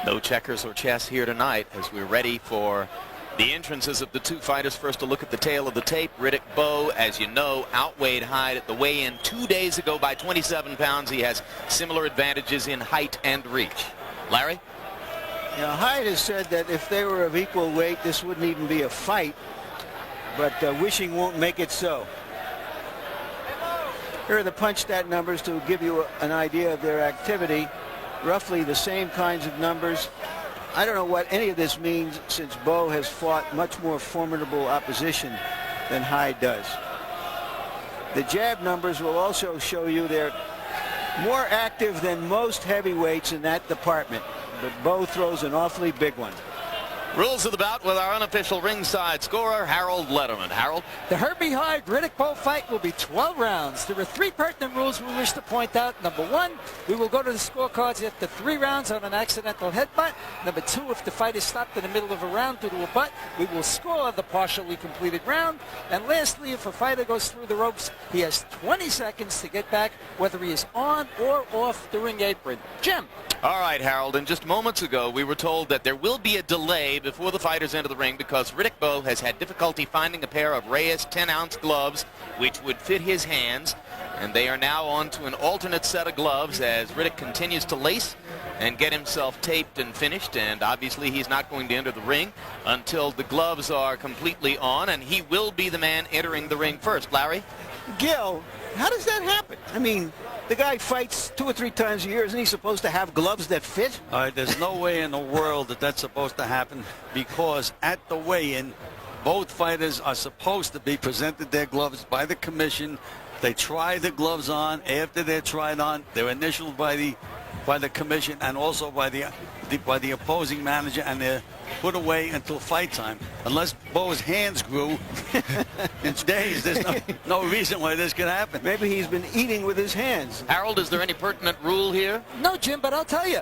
No checkers or chess here tonight as we're ready for the entrances of the two fighters. First, a look at the tail of the tape. Riddick Bowe, as you know, outweighed Hide at the weigh-in 2 days ago by 27 pounds. He has similar advantages in height and reach. Larry? Yeah, Hide has said that if they were of equal weight, this wouldn't even be a fight. But wishing won't make it so. Here are the punch stat numbers to give you an idea of their activity. Roughly the same kinds of numbers. I don't know what any of this means, since Bowe has fought much more formidable opposition than Hide does. The jab numbers will also show you they're more active than most heavyweights in that department, but Bowe throws an awfully big one. Rules of the bout with our unofficial ringside scorer, Harold Letterman. Harold? The Herbie Hide Riddick Bowe fight will be 12 rounds. There are 3 pertinent rules we wish to point out. Number 1, we will go to the scorecards after 3 rounds on an accidental headbutt. Number 2, if the fight is stopped in the middle of a round due to a butt, we will score the partially completed round. And lastly, if a fighter goes through the ropes, he has 20 seconds to get back, whether he is on or off the ring apron. Jim. All right, Harold, and just moments ago we were told that there will be a delay before the fighters enter the ring because Riddick Bowe has had difficulty finding a pair of Reyes 10-ounce gloves which would fit his hands, and they are now on to an alternate set of gloves as Riddick continues to lace and get himself taped and finished, and obviously he's not going to enter the ring until the gloves are completely on, and he will be the man entering the ring first. Larry? Gil, how does that happen? I mean, the guy fights 2 or 3 times a year. Isn't he supposed to have gloves that fit? There's no way in the world that that's supposed to happen, because at the weigh-in, both fighters are supposed to be presented their gloves by the commission. They try the gloves on. After they're tried on, they're initialed by the commission and also by the opposing manager, and they're put away until fight time. Unless Bowe's hands grew in days, there's no reason why this could happen. Maybe he's been eating with his hands. Harold, is there any pertinent rule here? No, Jim, but I'll tell you,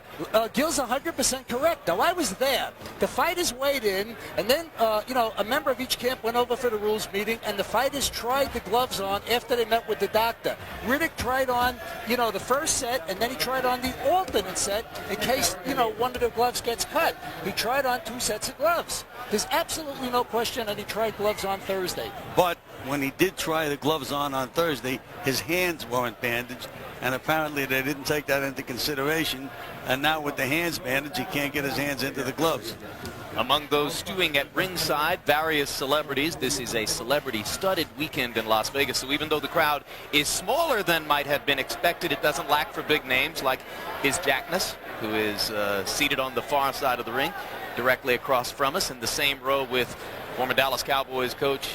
Gil's 100% correct. Now, I was there. The fighters weighed in, and then, a member of each camp went over for the rules meeting, and the fighters tried the gloves on after they met with the doctor. Riddick tried on, the first set, and then he tried on the alternate set in case, one of the gloves gets cut. He tried on 2 sets of gloves. There's absolutely no question that he tried gloves on Thursday. But when he did try the gloves on Thursday, his hands weren't bandaged, and apparently they didn't take that into consideration. And now with the hands bandaged, he can't get his hands into the gloves. Among those stewing at ringside, various celebrities. This is a celebrity-studded weekend in Las Vegas, so even though the crowd is smaller than might have been expected, it doesn't lack for big names like His Jackness, who is seated on the far side of the ring, directly across from us, in the same row with former Dallas Cowboys coach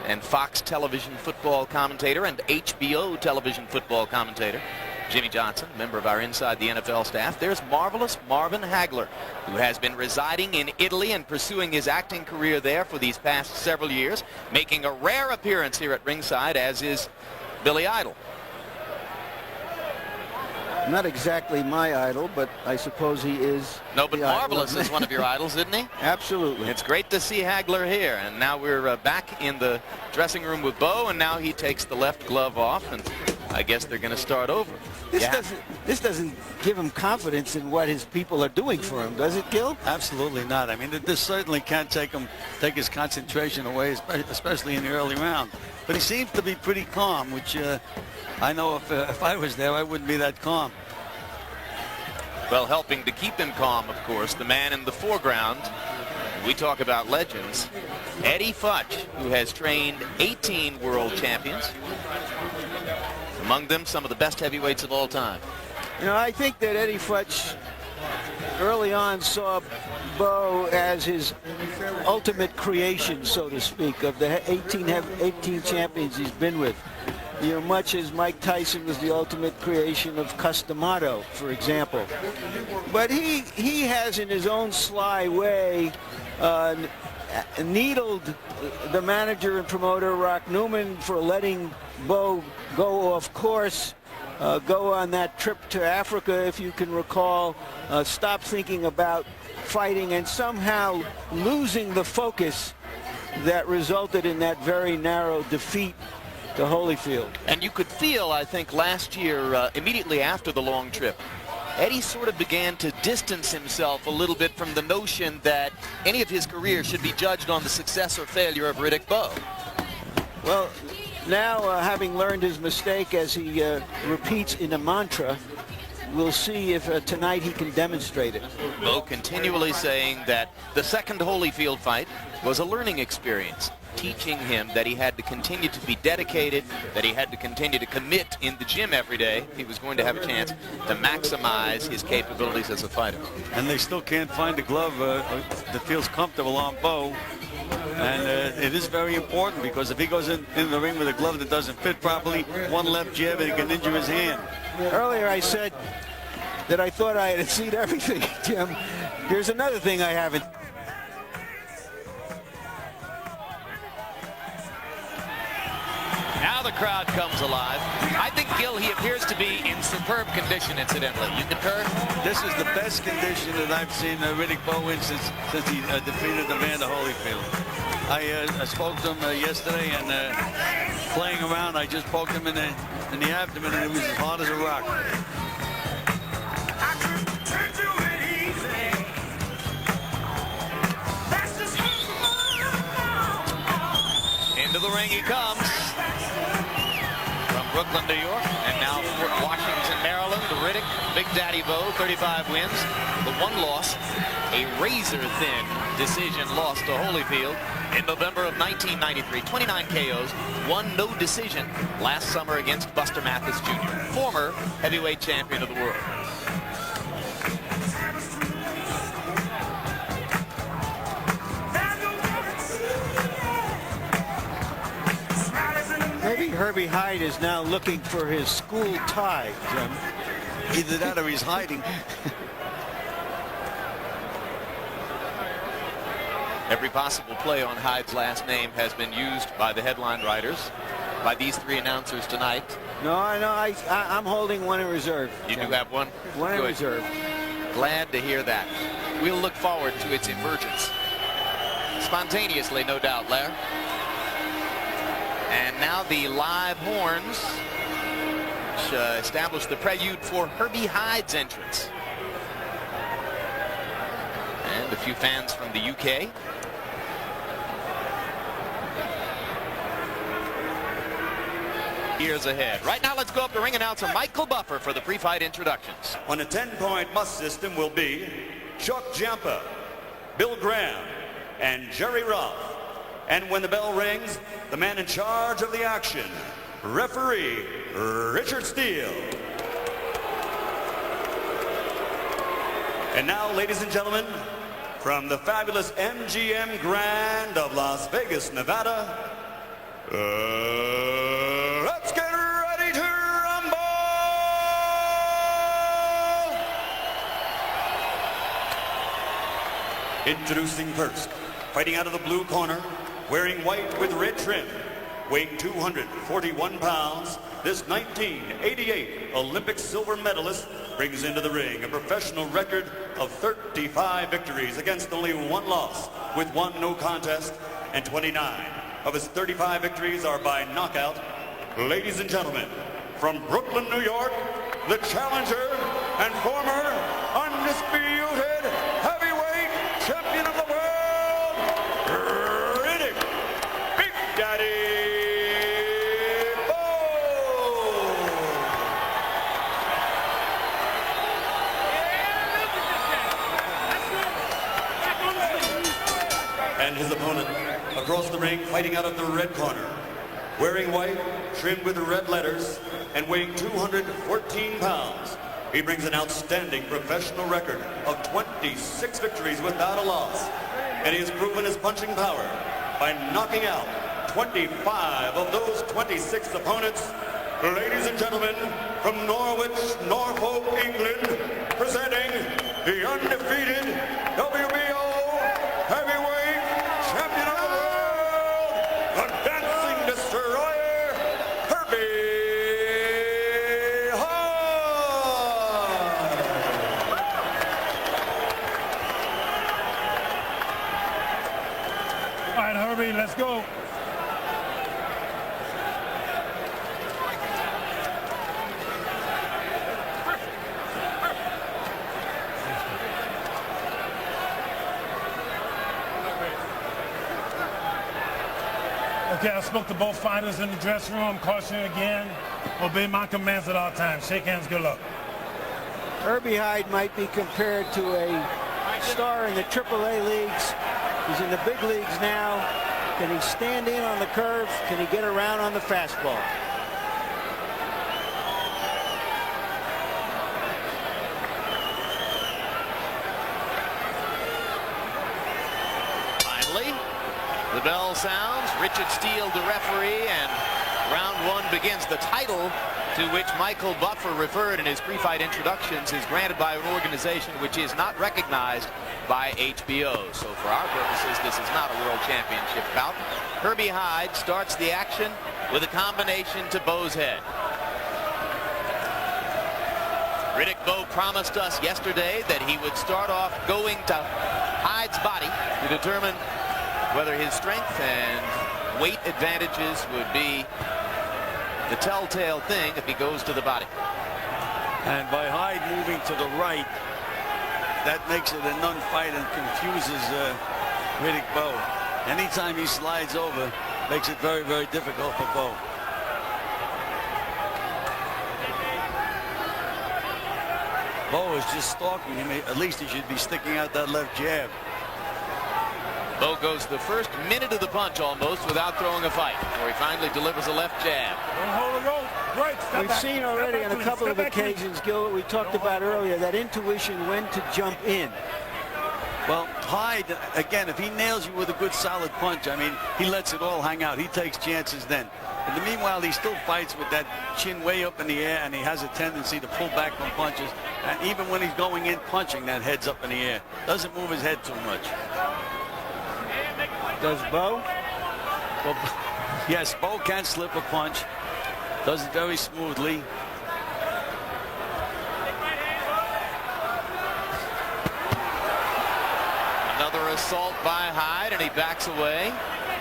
and Fox television football commentator and HBO television football commentator Jimmy Johnson, member of our Inside the NFL staff. There's marvelous Marvin Hagler, who has been residing in Italy and pursuing his acting career there for these past several years, making a rare appearance here at ringside, as is Billy Idol. Not exactly my idol, but I suppose he is. No, but Marvelous is one of your idols, isn't he? Absolutely. It's great to see Hagler here, and now we're back in the dressing room with Bowe, and now he takes the left glove off, and I guess they're going to start over. This doesn't give him confidence in what his people are doing for him, does it, Gil? Absolutely not. I mean, this certainly can't take his concentration away, especially in the early round. But he seems to be pretty calm, which I know if I was there, I wouldn't be that calm. Well, helping to keep him calm, of course, the man in the foreground. We talk about legends. Eddie Futch, who has trained 18 world champions. Among them, some of the best heavyweights of all time. I think that Eddie Futch early on saw Bowe as his ultimate creation, so to speak, of the 18 champions he's been with. Much as Mike Tyson was the ultimate creation of Cus D'Amato, for example. But he has, in his own sly way, needled the manager and promoter Rock Newman for letting Bowe go off course, go on that trip to Africa, if you can recall, stop thinking about fighting, and somehow losing the focus that resulted in that very narrow defeat to Holyfield. And you could feel, I think, last year, immediately after the long trip, Eddie sort of began to distance himself a little bit from the notion that any of his career should be judged on the success or failure of Riddick Bowe. Well, now having learned his mistake, as he repeats in a mantra, we'll see if tonight he can demonstrate it. Bowe continually saying that the second Holyfield fight was a learning experience, teaching him that he had to continue to be dedicated, that he had to continue to commit in the gym every day if he was going to have a chance to maximize his capabilities as a fighter. And they still can't find a glove that feels comfortable on Bowe. And it is very important, because if he goes in the ring with a glove that doesn't fit properly, one left jab and it can injure his hand. Earlier I said that I thought I had seen everything, Jim. Here's another thing I haven't. Now the crowd comes alive. I think, Gil, he appears to be in superb condition, incidentally. You concur? This is the best condition that I've seen Riddick Bowe in since he defeated Evander Holyfield. I spoke to him yesterday, and playing around, I just poked him in the abdomen, and it was as hard as a rock. Into the ring he comes. From Brooklyn, New York, and now Fort Washington, Maryland. Riddick, Big Daddy Bowe, 35 wins. The one loss, a razor-thin decision loss to Holyfield in November of 1993. 29 KOs, one no decision last summer against Buster Mathis Jr., former heavyweight champion of the world. Maybe Herbie Hide is now looking for his school tie, Jim. Either that or he's hiding. Every possible play on Hyde's last name has been used by the headline writers, by these three announcers tonight. No, I'm holding one in reserve. You Jim. do have one? One in Good. reserve. Glad to hear that. We'll look forward to its emergence. Spontaneously, no doubt, Lair. And now the live horns, which establish the prelude for Herbie Hide's entrance. And a few fans from the UK. Years ahead. Right now, let's go up to ring announcer Michael Buffer for the pre-fight introductions. On a 10-point must system will be Chuck Giampa, Bill Graham, and Jerry Roth. And when the bell rings, the man in charge of the action, referee Richard Steele. And now, ladies and gentlemen, from the fabulous MGM Grand of Las Vegas, Nevada, let's get ready to rumble! Introducing first, fighting out of the blue corner, wearing white with red trim, weighing 241 pounds, this 1988 Olympic silver medalist brings into the ring a professional record of 35 victories against only one loss, with one no contest, and 29 of his 35 victories are by knockout. Ladies and gentlemen, from Brooklyn, New York, the challenger and former undisputed heavyweight champion of the world, Riddick Big Daddy Bowe. And his opponent across the ring, fighting out of the red corner, wearing white, trimmed with red letters, and weighing 214 pounds. He brings an outstanding professional record of 26 victories without a loss, and he has proven his punching power by knocking out 25 of those 26 opponents. Ladies and gentlemen, from Norwich, Norfolk, England, presenting the undefeated WBO heavyweight champion of the world, the dancing destroyer, Herbie Hide. All right, Herbie, let's go. Okay, I spoke to both fighters in the dressing room. Caution again. Obey my commands at all times. Shake hands. Good luck. Herbie Hide might be compared to a star in the AAA leagues. He's in the big leagues now. Can he stand in on the curve? Can he get around on the fastball? Finally, the bell sounds. Richard Steele, the referee, and round one begins. The title to which Michael Buffer referred in his pre-fight introductions is granted by an organization which is not recognized by HBO. So for our purposes, this is not a world championship bout. Herbie Hide starts the action with a combination to Bowe's head. Riddick Bowe promised us yesterday that he would start off going to Hyde's body to determine whether his strength and weight advantages would be the telltale thing if he goes to the body. And by Hyde moving to the right, that makes it a non-fight and confuses Riddick Bowe. Anytime he slides over, makes it very, very difficult for Bowe. Bowe is just stalking him. At least he should be sticking out that left jab. Bowe goes the first minute of the punch almost without throwing a fight, where he finally delivers a left jab. Don't hold the rope. Right. Step We've back. seen Step already back, on a please. couple Step of back, please. occasions, Gil, what we talked about earlier, that intuition when to jump in. Well, Hyde, again, if he nails you with a good solid punch, I mean, he lets it all hang out. He takes chances then. In the meanwhile, he still fights with that chin way up in the air, and he has a tendency to pull back from punches. And even when he's going in punching, that head's up in the air. Doesn't move his head too much. Does Bowe? Well, yes, Bowe can slip a punch. Does it very smoothly. Another assault by Hyde, and he backs away.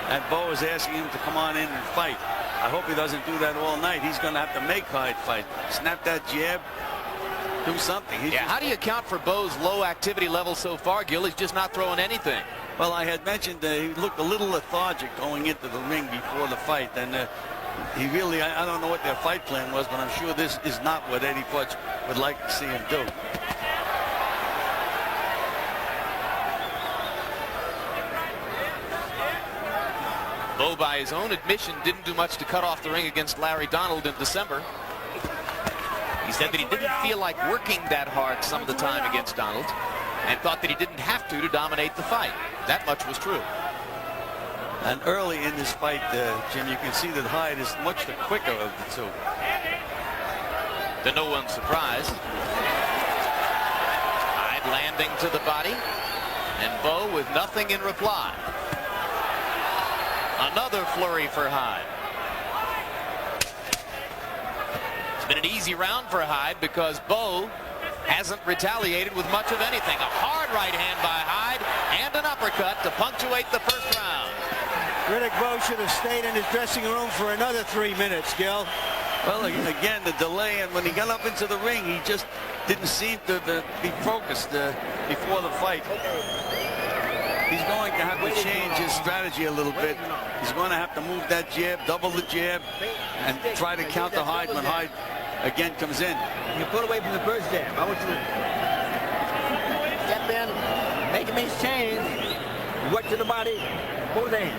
And Bowe is asking him to come on in and fight. I hope he doesn't do that all night. He's going to have to make Hyde fight. Snap that jab. Do something. How do you account for Bowe's low activity level so far, Gil? He's just not throwing anything. Well, I had mentioned that he looked a little lethargic going into the ring before the fight. And he really, I don't know what their fight plan was, but I'm sure this is not what Eddie Futch would like to see him do. Bowe, by his own admission, didn't do much to cut off the ring against Larry Donald in December. He said that he didn't feel like working that hard some of the time against Donald and thought that he didn't have to dominate the fight. That much was true. And early in this fight, Jim, you can see that Hyde is much the quicker of the two. To no one's surprise. Hyde landing to the body, and Bowe with nothing in reply. Another flurry for Hyde. It's been an easy round for Hyde because Bowe hasn't retaliated with much of anything. A hard right hand by Hyde and an uppercut to punctuate the first round. Riddick Bowe should have stayed in his dressing room for another 3 minutes, Gil. Well, again, the delay, and when he got up into the ring, he just didn't seem to be focused before the fight. He's going to have to change his strategy a little bit. He's going to have to move that jab, double the jab, and try to counter Hyde when Hyde again comes in. You pull away from the first jab. I want you to step in, make him exchange, work to the body, both hands.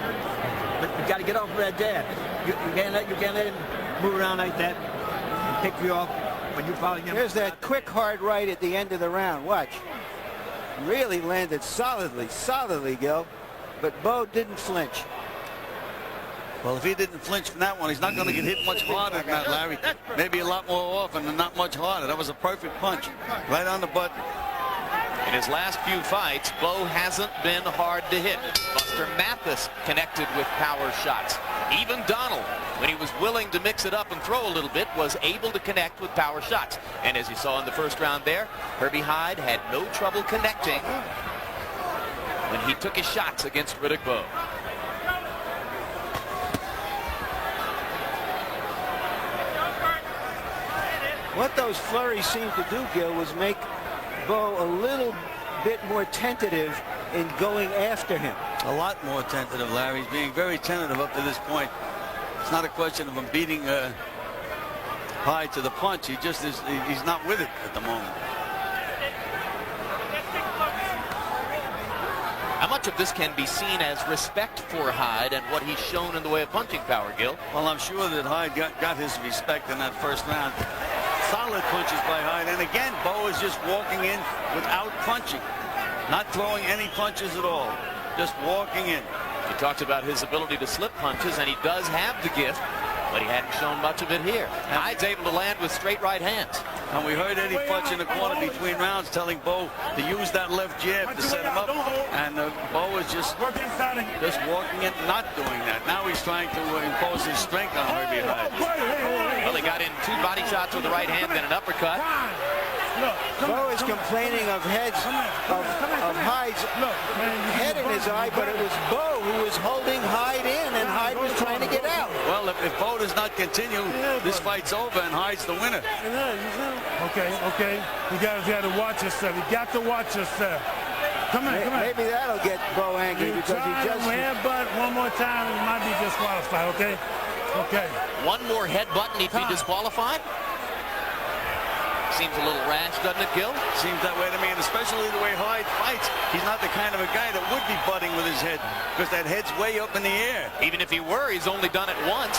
But you got to get off of that jab. You can't let him move around like that and pick you off when you follow him. There's that quick hard right at the end of the round. Watch. Really landed solidly, Gil. But Bowe didn't flinch. Well, if he didn't flinch from that one, he's not going to get hit much harder than that, Larry. Maybe a lot more often and not much harder. That was a perfect punch right on the button. In his last few fights, Bowe hasn't been hard to hit. Buster Mathis connected with power shots. Even Donald, when he was willing to mix it up and throw a little bit, was able to connect with power shots. And as you saw in the first round there, Herbie Hide had no trouble connecting when he took his shots against Riddick Bowe. What those flurries seemed to do, Gil, was make Bowe a little bit more tentative in going after him. A lot more tentative, Larry. He's being very tentative up to this point. It's not a question of him beating Hide to the punch. He just is. He's not with it at the moment. How much of this can be seen as respect for Hyde and what he's shown in the way of punching power, Gil? Well, I'm sure that Hyde got his respect in that first round. Solid punches by Hyde. And again, Bowe is just walking in without punching. Not throwing any punches at all. Just walking in. He talks about his ability to slip punches, and he does have the gift, but he hadn't shown much of it here. Hyde's able to land with straight right hands. And we heard Eddie Futch in the corner between rounds telling Bowe to use that left jab to set him up. And Bowe is just walking in, not doing that. Now he's trying to impose his strength on Herbie Hide. Well, he got in 2 body shots with the right hand, then an uppercut. Bowe is complaining of Hyde's head in his eye, but it was Bowe who was holding Hyde in, and Hyde was trying to get out. Well, if Bowe does not continue, this fight's over, and Hyde's the winner. Okay. You got to watch yourself. You got to watch yourself. Come on. Maybe that'll get Bowe angry because he just... headbutt one more time, it might be disqualified, okay? Okay. One more headbutt and he'd be disqualified? Seems a little rash, doesn't it, Gil? Seems that way to me, and especially the way Hyde fights. He's not the kind of a guy that would be butting with his head, because that head's way up in the air. Even if he were, he's only done it once.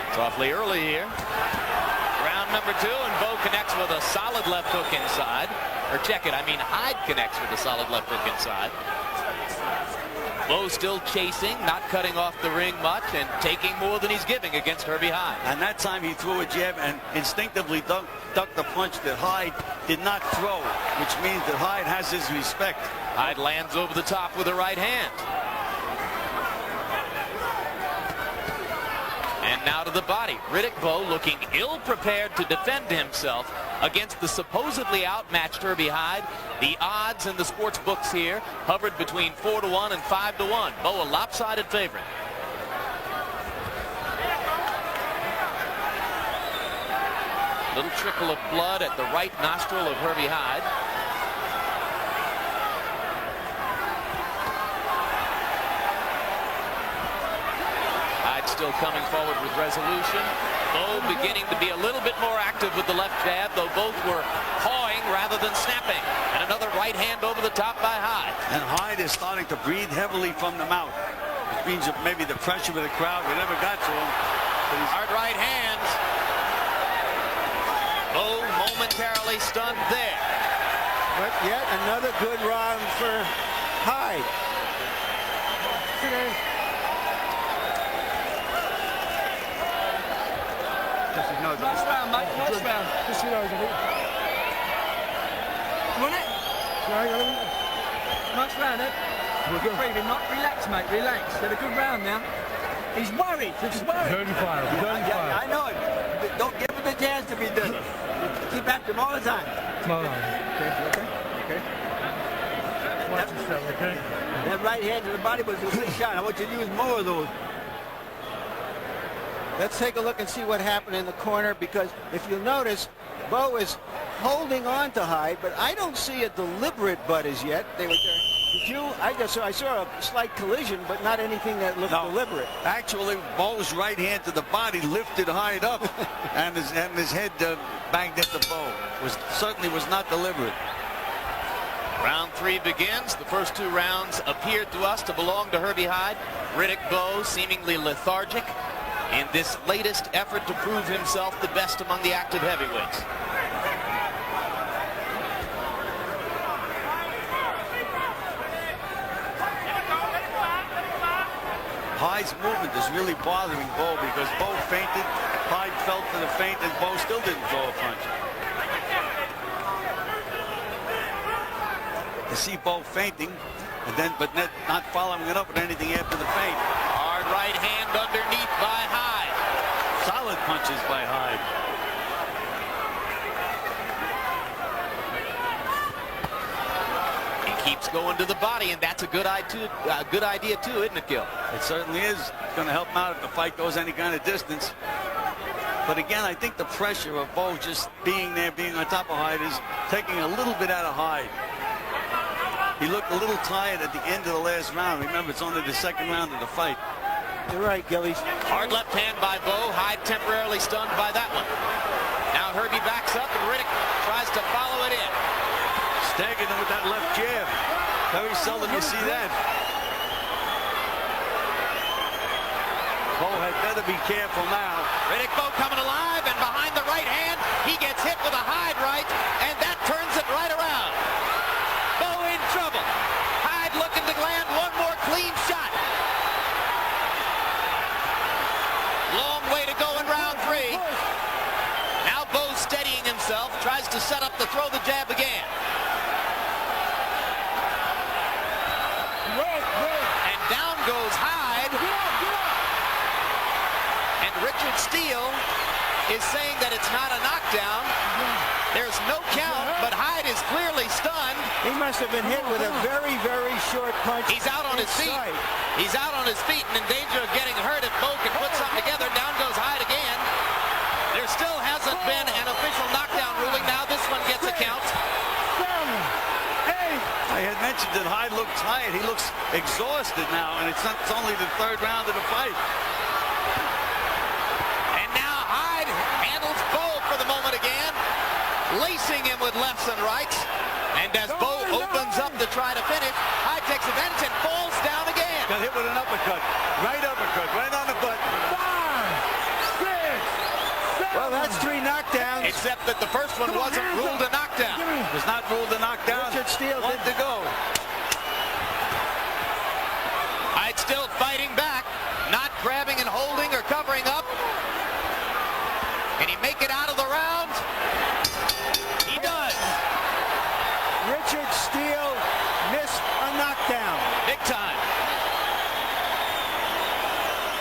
It's awfully early here. Round number 2, and Bowe connects with a solid left hook inside. Or check it, I mean Hyde connects with a solid left hook inside. Bowe still chasing, not cutting off the ring much, and taking more than he's giving against Herbie Hide. And that time he threw a jab and instinctively ducked the punch that Hyde did not throw, which means that Hyde has his respect. Hyde lands over the top with the right hand. And now to the body. Riddick Bowe looking ill-prepared to defend himself against the supposedly outmatched Herbie Hide. The odds in the sports books here hovered between 4-1 and 5-1. Bowe a lopsided favorite. Little trickle of blood at the right nostril of Herbie Hide. Still coming forward with resolution. Bowe beginning to be a little bit more active with the left jab, though both were pawing rather than snapping. And another right hand over the top by Hyde. And Hyde is starting to breathe heavily from the mouth, which means that maybe the pressure of the crowd would never got to him. Hard right hands. Bowe momentarily stunned there. But yet another good round for Hyde. Nice round, mate. Nice round. Come on, it. Nice round, eh? Breathing, not relax, mate. Relax. Had a good round now. He's worried. He's worried. I know it. Don't give him the chance to be done. Keep after him all the time. Okay. Watch yourself, okay? That right hand to the body was a good shot. I want you to use more of those. Let's take a look and see what happened in the corner, because if you'll notice, Bowe is holding on to Hyde, but I don't see a deliberate butt as yet. They were there. Did you? I saw a slight collision, but not anything that looked deliberate. Actually, Bowe's right hand to the body lifted Hyde up, and his head banged into Bowe. Certainly was not deliberate. Round 3 begins. The first 2 rounds appeared to us to belong to Herbie Hide. Riddick Bowe seemingly lethargic in this latest effort to prove himself the best among the active heavyweights. Hyde's movement is really bothering Bowe, because Bowe fainted, Hyde fell for the feint, and Bowe still didn't throw a punch. To see Bowe fainting, but not following it up with anything after the feint. Hard right hand underneath by Hyde. Solid punches by Hyde. He keeps going to the body, and that's a good idea too, isn't it, Gil? It certainly is. It's going to help him out if the fight goes any kind of distance. But again, I think the pressure of Bowe just being there, being on top of Hyde, is taking a little bit out of Hyde. He looked a little tired at the end of the last round. Remember, it's only the second round of the fight. You're right, Gillies. Hard left hand by Bowe. Hyde temporarily stunned by that one. Now Herbie backs up and Riddick tries to follow it in. Staggering him with that left jab. Very seldom you see that. Bowe had better be careful now. Riddick Bowe coming alive, and behind the right hand, he gets hit with a Hyde right, and that turns it right around. Bowe in trouble. Hyde looking to land one more clean shot. Long way to go in round 3. Now Bowe steadying himself, tries to set up to throw the jab again. And down goes Hyde. And Richard Steele is saying that it's not a knockdown. There's no count, but Hyde is clearly stunned. He must have been hit with a very, very short punch. He's out on his feet. inside. He's out on his feet and in danger of getting hurt if Bowe can put something together. Down goes Hyde again. There still hasn't been an official knockdown ruling. Now this one gets a count. I had mentioned that Hyde looked tired. He looks exhausted now, and it's only the third round of the fight. And now Hyde handles Bowe for the moment again, lacing him with lefts and rights. And as Bowe opens up to try to finish, Hyde takes advantage and falls down again. Got hit with an uppercut. Right uppercut, right on the butt. Well, that's 3 knockdowns. Except that the first one wasn't ruled a knockdown. Was not ruled a knockdown. Richard Steele One did to go. Hyde still fighting back, not grabbing and holding or covering up. Can he make it out of the round? He does. Richard Steele missed a knockdown. Big time.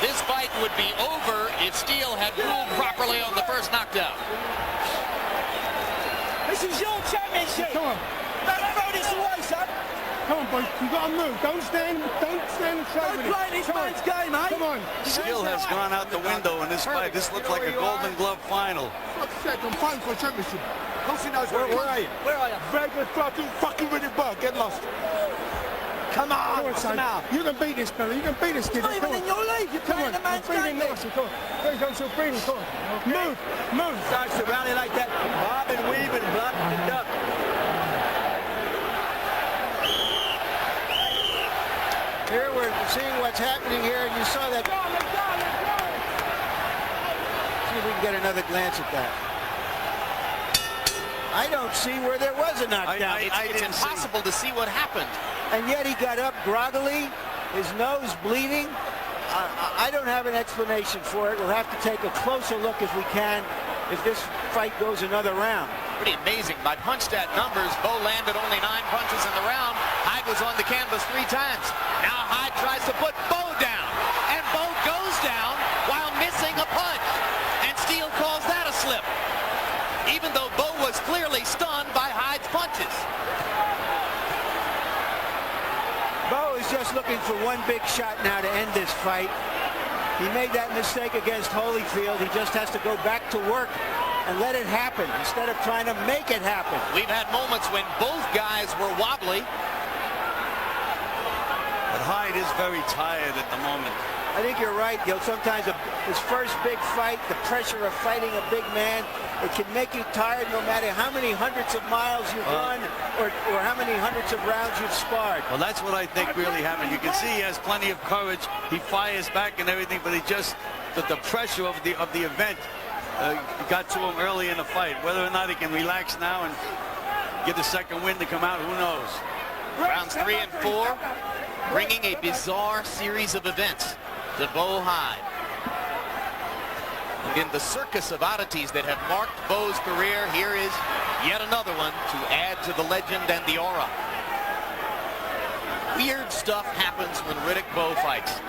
This fight would be over if Steele had ruled properly on the first knockdown. This is your championship. Come on. Don't throw this away, son. Come on, boys. You got to move. Don't stand and throw Don't with it. play this man's game, eh? Come on. Steele has gone out the window in this fight. This looks like a Golden Glove final. Fuck's sake, I'm fighting for a championship. He knows where are you? Where are you? Vegas fucking Riddick Bowe. Get lost. Come on, Come on, what's the son. matter? You can beat this fella. You can beat this kid. Not even Come in on. your league. You're Come playing on. the man's I'm breathing game. nicely. Come on. There you go. So breathing. Come on. Move. Move. Starts to rally like that. Bob and weave and blood and duck. Here we're seeing what's happening here, and you saw that. See if we can get another glance at that. I don't see where there was a knockdown. It's impossible to see what happened. And yet he got up groggily, his nose bleeding. I don't have an explanation for it. We'll have to take a closer look if we can, if this fight goes another round. Pretty amazing. By punch stat numbers, Bowe landed only 9 punches in the round. Hyde was on the canvas 3 times. Now Hyde tries to put Bowe down, and Bowe goes down while missing a punch. And Steele calls that a slip, even though Bowe was clearly stunned by Hyde's punches. Bowe is just looking for one big shot now to end this fight. He made that mistake against Holyfield. He just has to go back to work and let it happen instead of trying to make it happen. We've had moments when both guys were wobbly. But Hyde is very tired at the moment. I think you're right, Gil. Sometimes his first big fight, the pressure of fighting a big man, it can make you tired no matter how many hundreds of miles you've run or how many hundreds of rounds you've sparred. Well, that's what I think really happened. You can see he has plenty of courage. He fires back and everything, but he just, the pressure of the event got to him early in the fight. Whether or not he can relax now and get the second win to come out, who knows? Rounds 3 and 4, bringing a bizarre series of events to Bowe Hyde. In the circus of oddities that have marked Bowe's career, here is yet another one to add to the legend and the aura. Weird stuff happens when Riddick Bowe fights.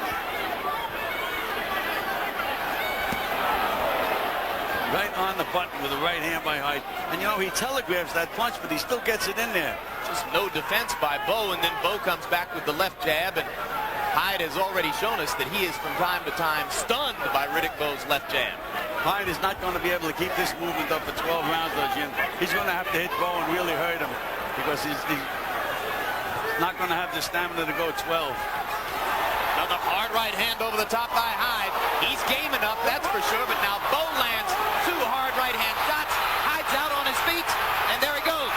Right on the button with the right hand by Hyde. And you know, he telegraphs that punch, but he still gets it in there. Just no defense by Bowe, and then Bowe comes back with the left jab, and Hyde has already shown us that he is from time to time stunned by Riddick Bowe's left jab. Hide is not going to be able to keep this movement up for 12 rounds, though, Jim. He's going to have to hit Bowe and really hurt him because he's not going to have the stamina to go 12. Another hard right hand over the top by Hide. He's game enough, that's for sure, but now Bowe lands 2 hard right hand shots. Hide's out on his feet, and there he goes.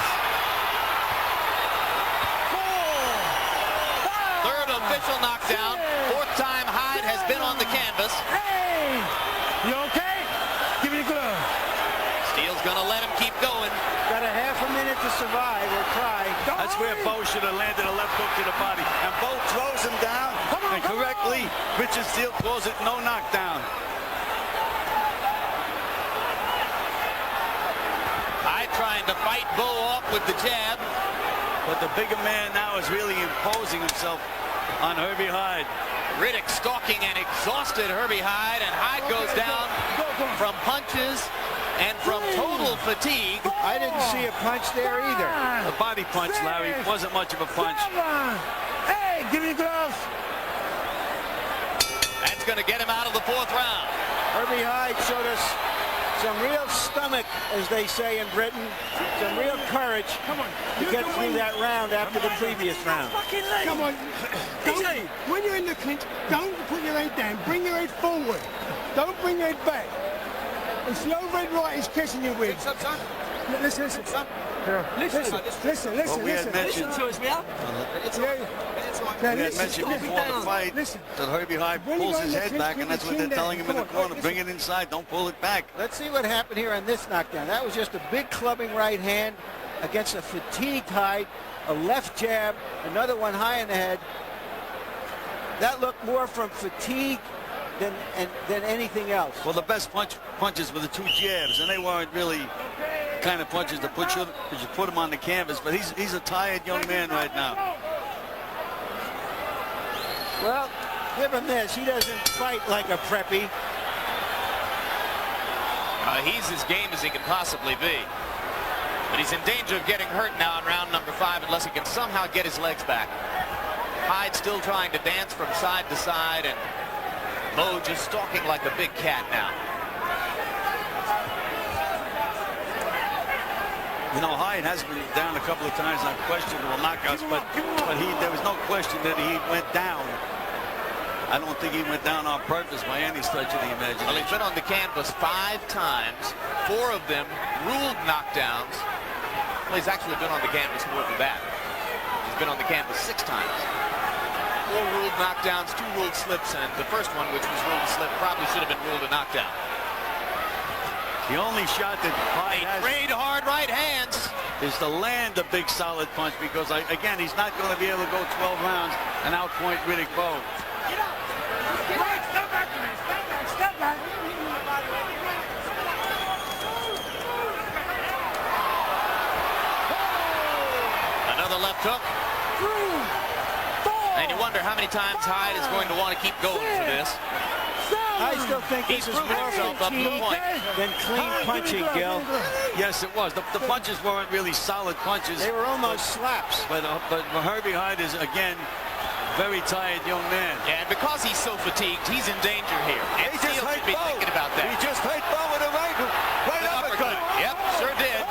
Third official knockdown. 4th time Hide has been on the canvas. Hey! You okay? Give me a glove. Steele's going to let him keep going. Got a half a minute to survive or try. That's where Bowe should have landed a left hook to the body. And Bowe throws him down. And correctly, Richard Steele calls it no knockdown. Hyde trying to fight Bowe off with the jab. But the bigger man now is really imposing himself on Herbie Hide. Riddick stalking an exhausted Herbie Hide, and Hyde goes down from punches and from total fatigue. I didn't see a punch there either. A body punch, Larry, wasn't much of a punch. Hey, give me gloves. That's going to get him out of the 4th round. Herbie Hide showed us some real stomach, as they say in Britain, some real courage to get through that round after the previous round. Come on. When you're in the clinch, don't put your head down. Bring your head forward. Don't bring your head back. It's the overhead right he's catching you with. Listen. Listen. Well, we had mentioned, to us, yeah? we had mentioned before the fight that Herbie Hyde pulls his head back, and that's what they're telling him in the corner. Bring it inside. Don't pull it back. Let's see what happened here on this knockdown. That was just a big clubbing right hand against a fatigued Hyde, a left jab, another one high in the head. That looked more from fatigue than anything else. Well, the best punches were the 2 jabs, and they weren't really kind of punches to put you put him on the canvas. But he's a tired young man right now. Well, give him this. He doesn't fight like a preppy. He's as game as he can possibly be. But he's in danger of getting hurt now in round number 5 unless he can somehow get his legs back. Hyde still trying to dance from side to side, and Bowe just stalking like a big cat now. You know, Hyde has been down a couple of times on questionable knockouts, but there was no question that he went down. I don't think he went down on purpose by any stretch of the imagination. Well, he's been on the canvas 5 times, 4 of them ruled knockdowns. Well, he's actually been on the canvas more than that. He's been on the canvas 6 times. 4 ruled knockdowns, 2 ruled slips, and the first one, which was ruled a slip, probably should have been ruled a knockdown. The only shot that Hyde has great hard right hands is to land a big solid punch, because again, he's not going to be able to go 12 rounds and outpoint Riddick Bowe. Step back to me. Step back. Another left hook. 3, 4. And you wonder how many times Hyde is going to want to keep going for this. I still think He's this is proven more himself up to the point. than clean punching, Gil. Yes, it was. The punches weren't really solid punches. They were almost slaps. But Herbie Hyde is, again, very tired young man. Yeah, and because he's so fatigued, he's in danger here. And Steele should be thinking about that. He just hurt Bowe with a right uppercut. Yep, sure did.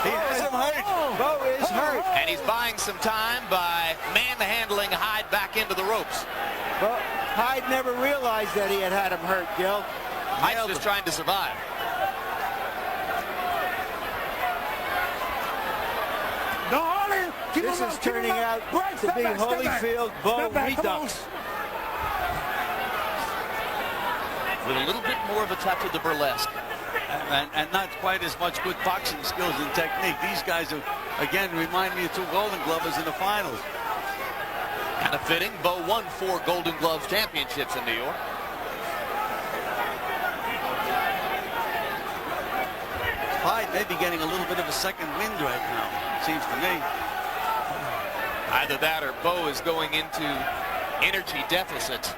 He has him hurt. Bowe is hurt. And he's buying some time by manhandling Hyde back into the ropes. But Hyde never realized that he had him hurt, Gil. Hyde's just trying to survive. This is turning out to be Holyfield Bowe redux. With a little bit more of a touch of the burlesque. And not quite as much good boxing skills and technique. These guys, again, remind me of 2 Golden Glovers in the finals. Kind of fitting. Bowe won 4 Golden Gloves championships in New York. Hyde may be getting a little bit of a second wind right now, seems to me. Either that or Bowe is going into energy deficit.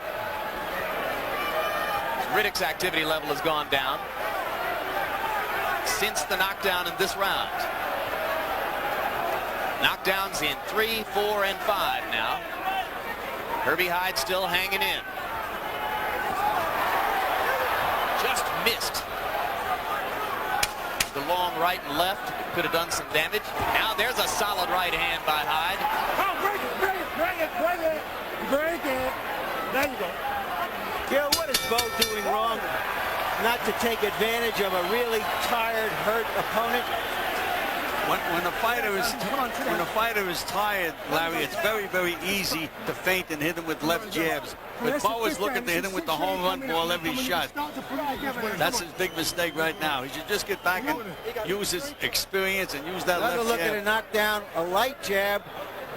Riddick's activity level has gone down since the knockdown in this round. Knockdowns in 3, 4, and 5 now. Herbie Hide still hanging in. Just missed the long right and left. Could have done some damage. Now there's a solid right hand by Hide. Oh, break it, break it, break it, break it. Break it. There you go. Gil, what is Bowe doing wrong not to take advantage of a really tired, hurt opponent? When a fighter is tired, Larry, it's very, very easy to feint and hit him with left jabs. But Bowe is looking to hit him with the home run ball every shot. That's his big mistake right now. He should just get back and use his experience and use that Another left look jab. at a knockdown, a light jab,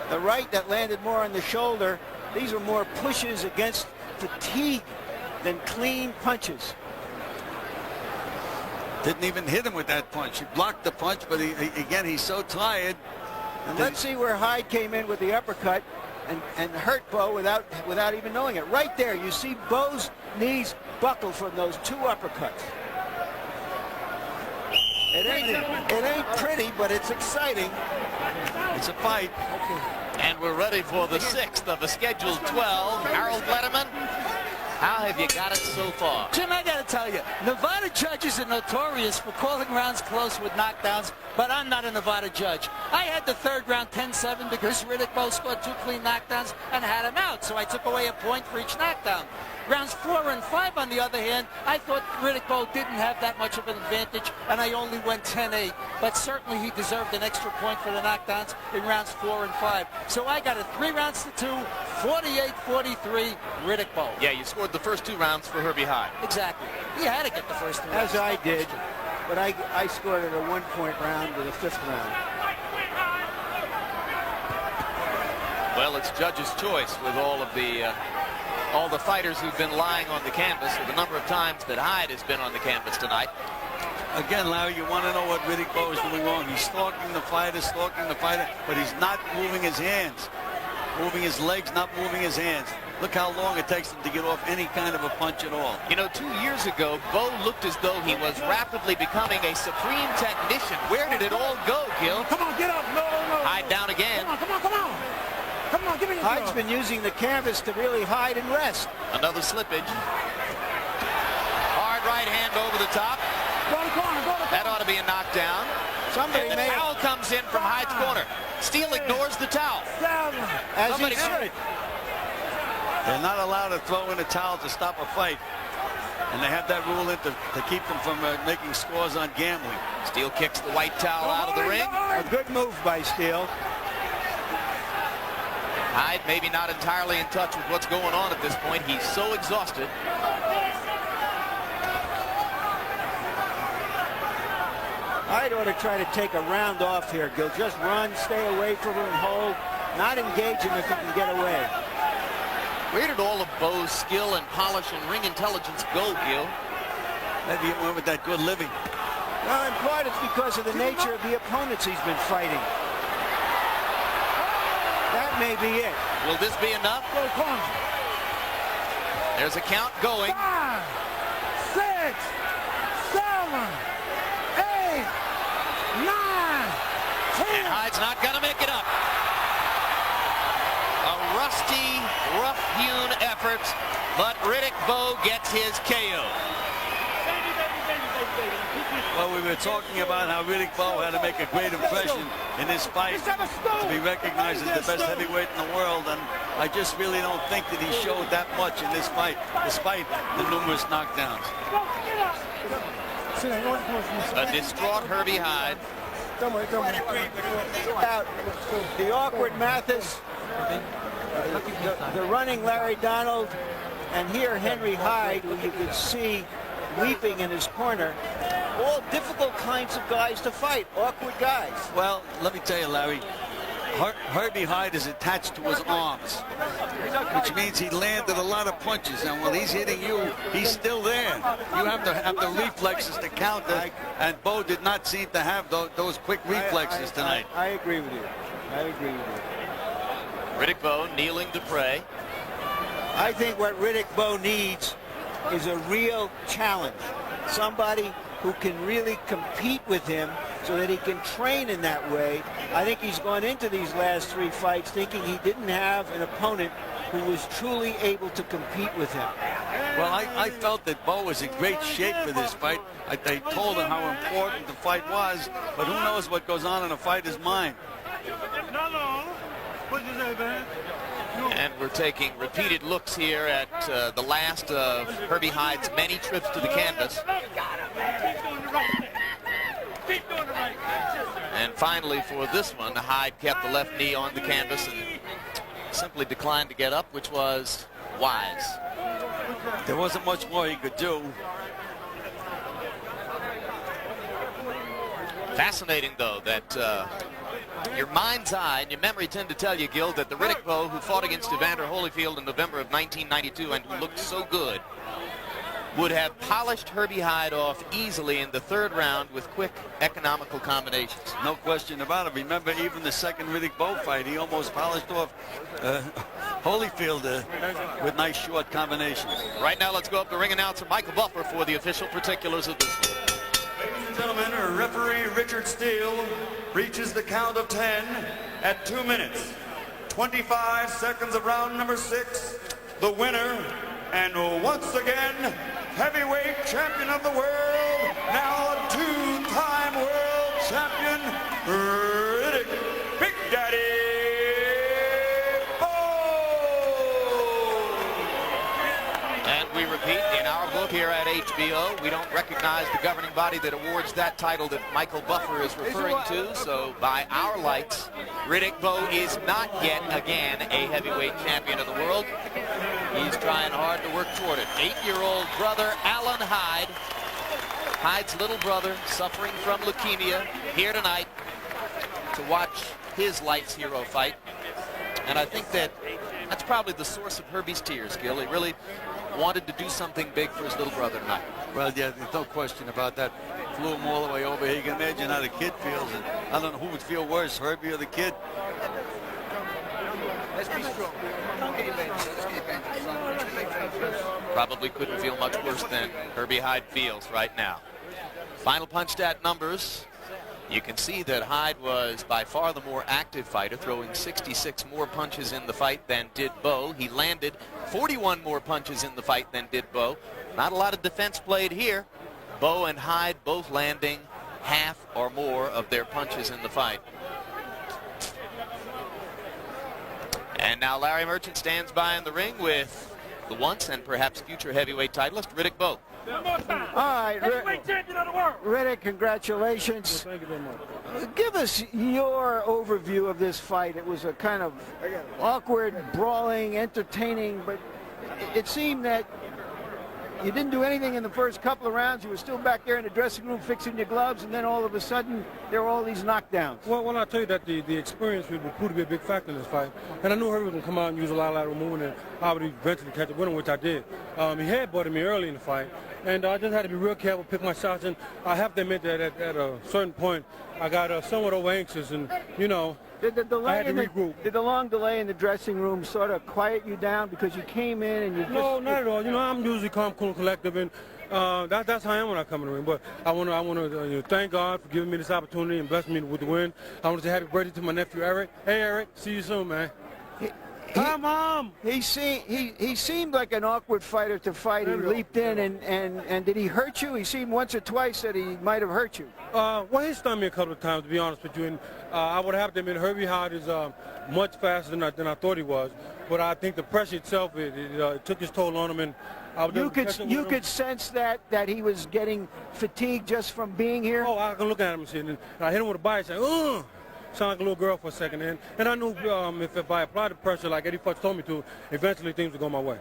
the right that landed more on the shoulder. These are more pushes against fatigue than clean punches. Didn't even hit him with that punch. He blocked the punch, but again, he's so tired. And let's see where Hide came in with the uppercut and hurt Bowe without even knowing it. Right there, you see Bowe's knees buckle from those two uppercuts. It ain't pretty, but it's exciting. It's a fight. And we're ready for the 6th of a scheduled 12. Harold Letterman, how have you got it so far? Jim, I got to tell you, Nevada judges are notorious for calling rounds close with knockdowns, but I'm not a Nevada judge. I had the third round 10-7 because Riddick Bowe scored 2 clean knockdowns and had him out, so I took away a point for each knockdown. Rounds 4 and 5, on the other hand, I thought Riddick Bowe didn't have that much of an advantage, and I only went 10-8. But certainly he deserved an extra point for the knockdowns in rounds 4 and 5. So I got it 3 rounds to 2, 48-43, Riddick Bowe. Yeah, you scored the first 2 rounds for Herbie Hide. Exactly. He had to get the first 2 rounds. As I did, but I scored it a 1-point round with a 5th round. Well, it's judge's choice with all the fighters who've been lying on the canvas, or the number of times that Hide has been on the canvas tonight. Again, Larry, you want to know what Riddick Bowe is doing wrong. He's stalking the fighter, but he's not moving his hands. Moving his legs, not moving his hands. Look how long it takes him to get off any kind of a punch at all. You know, 2 years ago, Bowe looked as though he was rapidly becoming a supreme technician. Where did it all go, Gil? Come on, get up. No. Hide down again. Come on. Come on, give me the Hide's been using the canvas to really hide and rest. Another slippage. Hard right hand over the top. Go to the corner. That ought to be a knockdown. Somebody And the may towel comes in from Hide's corner. Steele ignores the towel. as he Somebody should. They're not allowed to throw in a towel to stop a fight. And they have that rule in to keep them from making scores on gambling. Steele kicks the white towel out of the ring. A good move by Steele. Hide maybe not entirely in touch with what's going on at this point. He's so exhausted. Hyde ought to try to take a round off here, Gil. Just run, stay away from him and hold. Not engage him if he can get away. Where did all of Bowe's skill and polish and ring intelligence go, Gil? Maybe he went with that good living. Well, in part it's because of the nature of the opponents he's been fighting. That may be it. Will this be enough? There's a count going. 5, 6, 7, 8, 9, 10. And Hyde's not going to make it up. A rusty, rough-hewn effort, but Riddick Bowe gets his KO. Well, we were talking about how Riddick Bowe had to make a great impression in this fight to be recognized as the best heavyweight in the world, and I just really don't think that he showed that much in this fight, despite the numerous knockdowns. A distraught Herbie Hide. The awkward Mathis, the running Larry Donald, and here Henry Hyde, who you could see weeping in his corner. All difficult kinds of guys to fight, awkward guys. Well, let me tell you, Larry, Herbie Hide is attached to his arms, which means he landed a lot of punches, and when he's hitting you, he's still there. You have to have the reflexes to counter, and Bowe did not seem to have those quick reflexes tonight. I agree with you. I agree with you. Riddick Bowe kneeling to pray. I think what Riddick Bowe needs is a real challenge. Somebody who can really compete with him so that he can train in that way. I think he's gone into these last 3 fights thinking he didn't have an opponent who was truly able to compete with him. Well, I felt that Bowe was in great shape for this fight. They told him how important the fight was, but who knows what goes on in a fighter's mind. And we're taking repeated looks here at the last of Herbie Hide's many trips to the canvas. And finally, for this one, Hyde kept the left knee on the canvas and simply declined to get up, which was wise. There wasn't much more he could do. Fascinating, though, that your mind's eye and your memory tend to tell you, Gil, that the Riddick Bowe who fought against Evander Holyfield in November of 1992 and who looked so good would have polished Herbie Hide off easily in the 3rd round with quick, economical combinations. No question about it. Remember, even the second Riddick Bowe fight, he almost polished off Holyfield with nice short combinations. Right now, let's go up to ring announcer Michael Buffer for the official particulars of this one. Ladies and gentlemen, referee Richard Steele reaches the count of 10 at 2 minutes, 25 seconds of round number 6. The winner, and once again, heavyweight champion of the world, now a 2-time world champion, Riddick Big Daddy Bowe. And we repeat, in our book here at HBO, we don't recognize the governing body that awards that title that Michael Buffer is referring to. So by our lights, Riddick Bowe is not yet again a heavyweight champion of the world. He's trying hard to work toward it. 8-year-old brother Alan Hyde, Hyde's little brother, suffering from leukemia, here tonight to watch his life's hero fight. And I think that's probably the source of Herbie's tears, Gil. He really wanted to do something big for his little brother tonight. Well, yeah, there's no question about that. Flew him all the way over here. You can imagine how the kid feels. And I don't know who would feel worse, Herbie or the kid. Let's be strong. Probably couldn't feel much worse than Herbie Hide feels right now. Final punch stat numbers. You can see that Hyde was by far the more active fighter, throwing 66 more punches in the fight than did Bowe. He landed 41 more punches in the fight than did Bowe. Not a lot of defense played here. Bowe and Hyde both landing half or more of their punches in the fight. And now Larry Merchant stands by in the ring with the once and perhaps future heavyweight titleist, Riddick Bowe. One more time. All right, Heavyweight champion of the world. Riddick, congratulations. Thank you very much. Give us your overview of this fight. It was a kind of awkward, brawling, entertaining, but it seemed that you didn't do anything in the first couple of rounds. You were still back there in the dressing room fixing your gloves, and then all of a sudden, there were all these knockdowns. Well, I'll tell you that the experience would prove to be a big factor in this fight. And I knew Herbie was going to come out and use a lot of lateral movement, and I would eventually catch a winner, which I did. He headbutted me early in the fight, and I just had to be real careful, pick my shots. And I have to admit that at a certain point, I got somewhat over anxious, and, you know, Did the delay I had to regroup. Did the long delay in the dressing room sort of quiet you down because you came in and you just... No, not at all. You know, I'm usually calm, cool, and collective, and that's how I am when I come in the ring. But I want to thank God for giving me this opportunity and blessing me with the win. I want to say happy birthday to my nephew Eric. Hey, Eric, see you soon, man. Hi, Mom. He seemed like an awkward fighter to fight. He leaped in, and did he hurt you? He seemed once or twice that he might have hurt you. Well, he stunned me a couple of times, to be honest with you. And I would have to admit, Herbie Hide is much faster than I thought he was. But I think the pressure itself, it took its toll on him. And you could sense that he was getting fatigued just from being here. Oh, I can look at him and see it. And I hit him with a bite, saying, "Ugh." Sound like a little girl for a second, and I knew if I applied the pressure like Eddie Futch told me to, eventually things would go my way.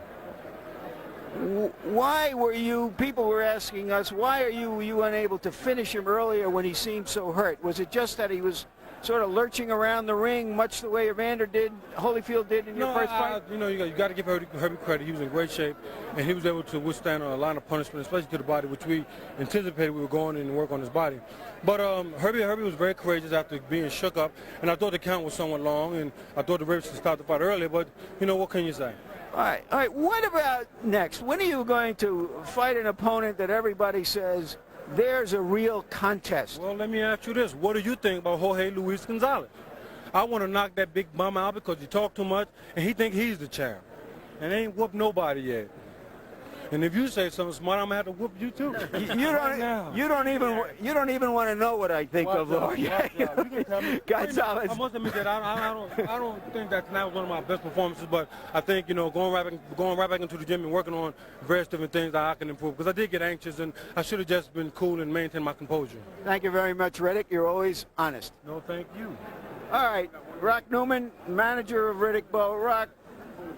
Why were you? People were asking us, why are you unable to finish him earlier when he seemed so hurt? Was it just that he was sort of lurching around the ring, much the way Evander did, Holyfield did in your first fight? You got to give Herbie credit. He was in great shape, and he was able to withstand a line of punishment, especially to the body, which we anticipated we were going in and work on his body. But Herbie was very courageous after being shook up, and I thought the count was somewhat long, and I thought the referee should start the fight earlier, but, what can you say? All right. What about next? When are you going to fight an opponent that everybody says there's a real contest. Well, let me ask you this. What do you think about Jorge Luis Gonzalez? I want to knock that big bum out because he talk too much, and he think he's the champ. And ain't whooped nobody yet. And if you say something smart, I'm gonna have to whoop you too. You don't even want to know what I think of Lord. You can tell me. Gonzalez. I must admit that I don't think that tonight was one of my best performances, but I think, you know, going right back into the gym and working on various different things that I can improve, because I did get anxious and I should have just been cool and maintained my composure. Thank you very much, Riddick. You're always honest. No, thank you. All right, Rock Newman, manager of Riddick Bowe. Rock,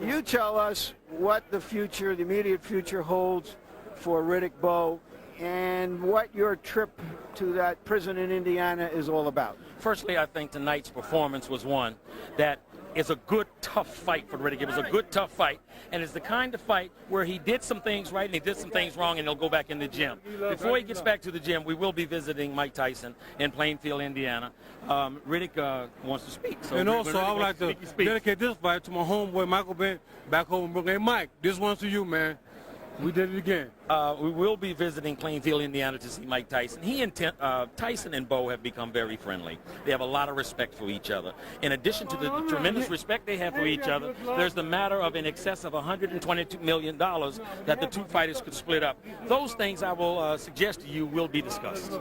you tell us what the future, the immediate future holds for Riddick Bowe and what your trip to that prison in Indiana is all about. Firstly, I think tonight's performance was one that is a good, tough fight for Riddick. It was a good, tough fight, and it's the kind of fight where he did some things right and he did some things wrong, and he'll go back in the gym. Before he gets back to the gym, we will be visiting Mike Tyson in Plainfield, Indiana. Riddick wants to speak. So and also, I would like to dedicate this fight to my homeboy Michael Bent back home in Brooklyn. Hey, Mike, this one's to you, man. We did it again. We will be visiting Plainfield, Indiana to see Mike Tyson. Tyson and Bowe have become very friendly. They have a lot of respect for each other. In addition to the tremendous respect they have for each other, there's the matter of in excess of $122 million that the two fighters could split up. Those things I will suggest to you will be discussed.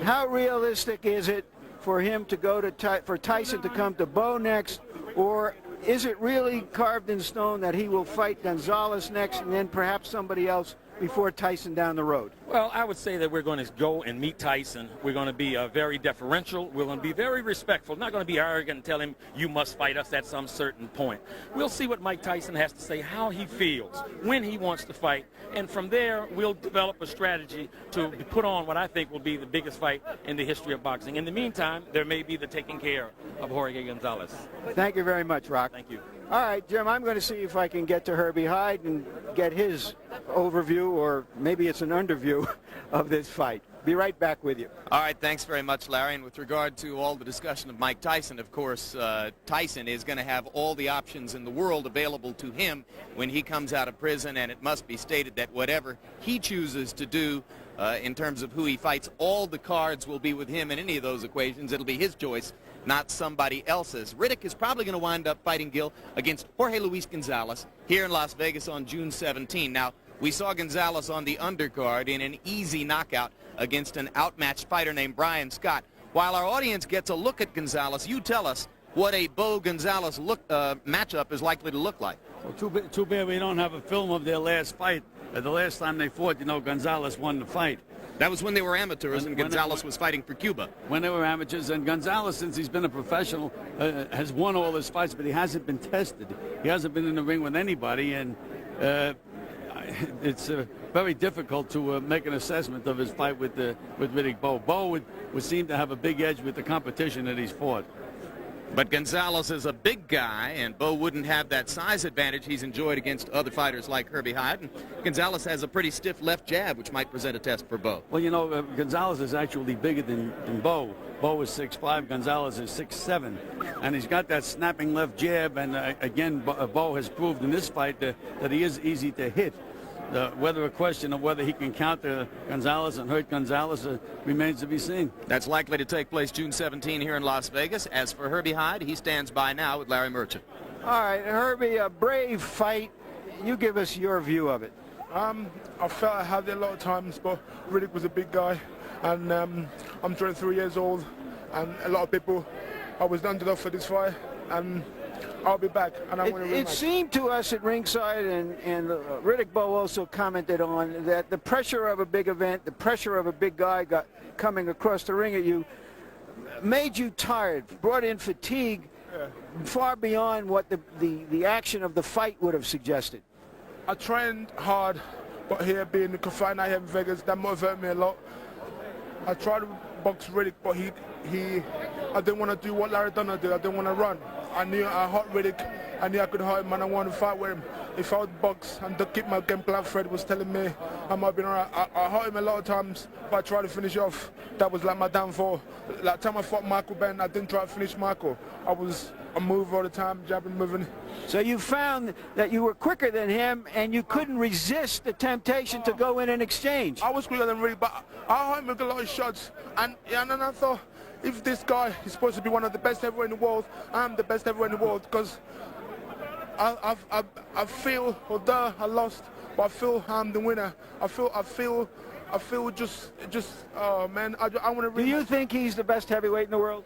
How realistic is it for him to go to for Tyson to come to Bowe next, or is it really carved in stone that he will fight Gonzalez next and then perhaps somebody else before Tyson down the road? Well, I would say that we're going to go and meet Tyson. We're going to be very deferential. We're going to be very respectful. Not going to be arrogant and tell him, you must fight us at some certain point. We'll see what Mike Tyson has to say, how he feels, when he wants to fight. And from there, we'll develop a strategy to put on what I think will be the biggest fight in the history of boxing. In the meantime, there may be the taking care of Jorge Gonzalez. Thank you very much, Rock. Thank you. All right, Jim, I'm going to see if I can get to Herbie Hide and get his overview, or maybe it's an underview of this fight. Be right back with you. All right, thanks very much, Larry. And with regard to all the discussion of Mike Tyson, of course, Tyson is going to have all the options in the world available to him when he comes out of prison, and it must be stated that whatever he chooses to do in terms of who he fights, all the cards will be with him in any of those equations. It'll be his choice, not somebody else's. Riddick is probably going to wind up fighting Gil against Jorge Luis Gonzalez here in Las Vegas on June 17. Now, we saw Gonzalez on the undercard in an easy knockout against an outmatched fighter named Brian Scott. While our audience gets a look at Gonzalez, you tell us what a Bowe-Gonzalez matchup is likely to look like. Well, too bad we don't have a film of their last fight. The last time they fought, you know, Gonzalez won the fight. That was when they were amateurs and Gonzalez was fighting for Cuba. When they were amateurs, and Gonzalez, since he's been a professional, has won all his fights, but he hasn't been tested. He hasn't been in the ring with anybody, and it's very difficult to make an assessment of his fight with Riddick Bowe. Bowe would seem to have a big edge with the competition that he's fought. But Gonzalez is a big guy, and Bowe wouldn't have that size advantage he's enjoyed against other fighters like Herbie Hide. And Gonzalez has a pretty stiff left jab, which might present a test for Bowe. Well, you know, Gonzalez is actually bigger than Bowe. Bowe is 6'5", Gonzalez is 6'7", and he's got that snapping left jab. And again, Bowe has proved in this fight that he is easy to hit. Whether a question of whether he can counter Gonzalez and hurt Gonzalez remains to be seen. That's likely to take place June 17 here in Las Vegas. As for Herbie Hide, he stands by now with Larry Merchant. All right, Herbie, a brave fight. You give us your view of it. I felt I had it a lot of times, but Riddick was a big guy, and I'm 23 years old, and a lot of people, I was the underdog for this fight, and I'll be back, and I'm going to rematch. It seemed to us at ringside, and Riddick Bowe also commented on that the pressure of a big event, the pressure of a big guy coming across the ring at you, made you tired, brought in fatigue, far beyond what the action of the fight would have suggested. I trained hard, but here being the confined here in Vegas, that motivated me a lot. I tried to box Riddick, but I didn't want to do what Larry Dunner did. I didn't want to run. I knew I hurt Riddick. I knew I could hurt him, and I wanted to fight with him. If I would box and keep my game plan, Fred was telling me I might have been alright. I hurt him a lot of times, but I tried to finish off. That was like my downfall. Like time I fought Michael Ben, I didn't try to finish Michael. I moved all the time, jabbing, moving. So you found that you were quicker than him, and you couldn't resist the temptation to go in and exchange. I was quicker than Riddick, but I hurt him with a lot of shots. And then I thought, if this guy is supposed to be one of the best heavyweight in the world, I'm the best heavyweight in the world, because I feel, although I lost, but I feel I'm the winner. I feel just oh man, I want to. Do you think he's the best heavyweight in the world?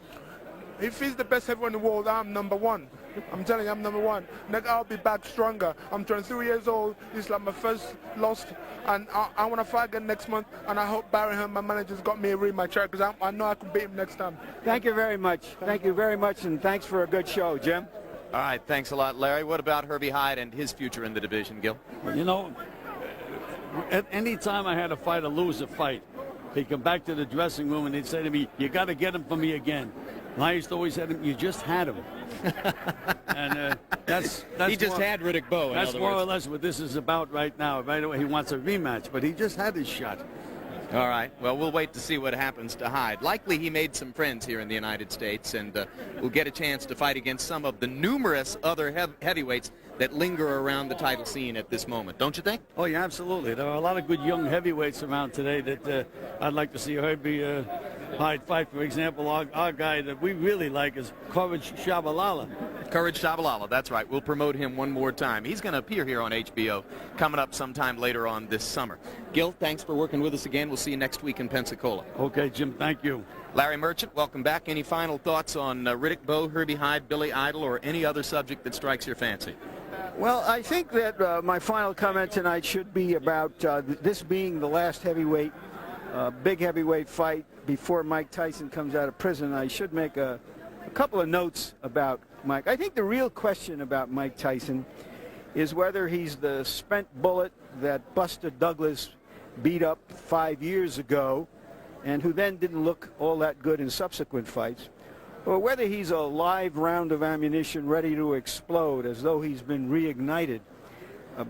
If he's the best heavyweight in the world, I'm number one. I'm telling you, I'm number one. Next, I'll be back stronger. I'm 23 years old. It's like my first loss, and I want to fight again next month. And I hope Barry Hearn, my manager's got me a rematch chair, because I know I can beat him next time. Thank you very much. Thank you very much, and thanks for a good show, Jim. All right, thanks a lot, Larry. What about Herbie Hide and his future in the division, Gil? You know, at any time I had a fighter lose a fight, he'd come back to the dressing room and he'd say to me, "You got to get him for me again." And I used to always say to him, "You just had him." And that's he just had Riddick Bowe. That's more or less what this is about right now. Right away, he wants a rematch, but he just had his shot. All right. Well, we'll wait to see what happens to Hyde. Likely he made some friends here in the United States, and will get a chance to fight against some of the numerous other heavyweights that linger around the title scene at this moment. Don't you think? Oh, yeah, absolutely. There are a lot of good young heavyweights around today that I'd like to see Herbie Hyde fight. For example, our guy that we really like is Courage Shabalala. Courage Shabalala, that's right. We'll promote him one more time. He's going to appear here on HBO coming up sometime later on this summer. Gil, thanks for working with us again. We'll see you next week in Pensacola. Okay, Jim, thank you. Larry Merchant, welcome back. Any final thoughts on Riddick Bowe, Herbie Hyde, Billy Idol, or any other subject that strikes your fancy? Well, I think that my final comment tonight should be about this being the last heavyweight, big heavyweight fight before Mike Tyson comes out of prison. I should make a couple of notes about Mike. I think the real question about Mike Tyson is whether he's the spent bullet that Buster Douglas beat up 5 years ago and who then didn't look all that good in subsequent fights, or whether he's a live round of ammunition ready to explode as though he's been reignited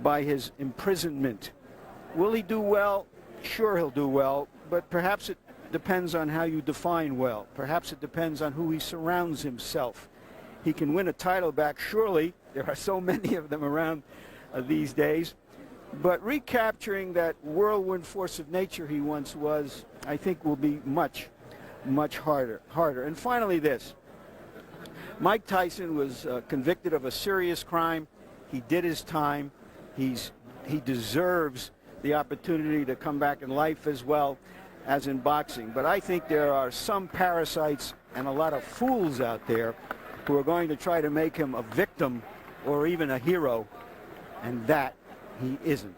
by his imprisonment. Will he do well? Sure, he'll do well, but perhaps it depends on how you define well. Perhaps it depends on who he surrounds himself. He can win a title back, surely. There are so many of them around these days. But recapturing that whirlwind force of nature he once was, I think will be much, much harder. And finally this. Mike Tyson was convicted of a serious crime. He did his time. He deserves the opportunity to come back in life as well as in boxing. But I think there are some parasites and a lot of fools out there who are going to try to make him a victim or even a hero, and that he isn't.